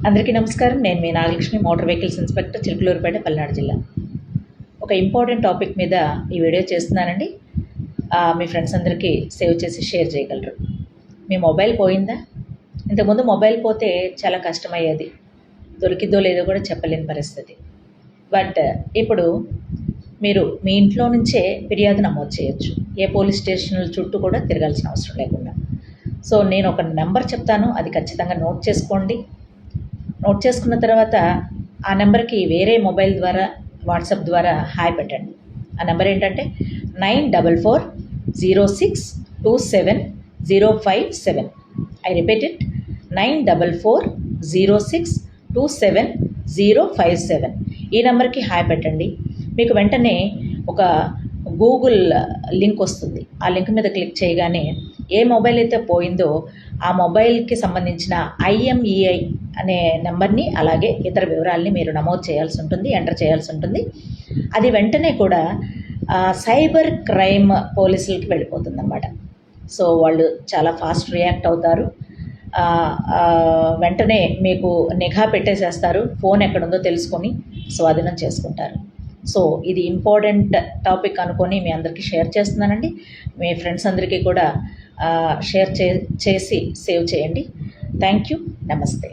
అందరికీ నమస్కారం. నేను మీ Nagalakshmi, motor vehicles inspector, Chilakaluripet, Palnadu జిల్లా. ఒక ఇంపార్టెంట్ టాపిక్ మీద ఈ వీడియో చేస్తున్నానండి. మీ ఫ్రెండ్స్ అందరికీ సేవ్ చేసి షేర్ చేయగలరు. మీ మొబైల్ పోయిందా? ఇంతకుముందు మొబైల్ పోతే చాలా కష్టమయ్యేది, దొరికిద్దో లేదో కూడా చెప్పలేని పరిస్థితి. బట్ ఇప్పుడు మీరు మీ ఇంట్లో నుంచే ఫిర్యాదు నమోదు చేయొచ్చు, ఏ పోలీస్ స్టేషన్ల చుట్టూ కూడా తిరగాల్సిన అవసరం లేకుండా. సో నేను ఒక నెంబర్ చెప్తాను, అది ఖచ్చితంగా నోట్ చేసుకోండి. నోట్ చేసుకున్న తర్వాత ఆ నెంబర్కి వేరే మొబైల్ ద్వారా, వాట్సాప్ ద్వారా హాయ్ పెట్టండి. ఆ నెంబర్ ఏంటంటే 9440627057. I repeat it, 9440627057. ఈ నెంబర్కి హాయ్ పెట్టండి. మీకు వెంటనే ఒక గూగుల్ లింక్ వస్తుంది. ఆ లింక్ మీద క్లిక్ చేయగానే ఏ మొబైల్ అయితే పోయిందో ఆ మొబైల్కి సంబంధించిన IMEI అనే నెంబర్ని, అలాగే ఇతర వివరాలని మీరు నమోదు చేయాల్సి ఉంటుంది, ఎంటర్ చేయాల్సి ఉంటుంది. అది వెంటనే కూడా సైబర్ క్రైమ్ పోలీసులకి వెళ్ళిపోతుంది అన్నమాట. సో వాళ్ళు చాలా ఫాస్ట్ రియాక్ట్ అవుతారు. వెంటనే మీకు నిఘా పెట్టేసేస్తారు. ఫోన్ ఎక్కడుందో తెలుసుకొని స్వాధీనం చేసుకుంటారు. సో ఇది ఇంపార్టెంట్ టాపిక్ అనుకొని మీ అందరికీ షేర్ చేస్తున్నానండి. మీ ఫ్రెండ్స్ అందరికీ కూడా షేర్ చేసి సేవ్ చేయండి. Thank you. నమస్తే.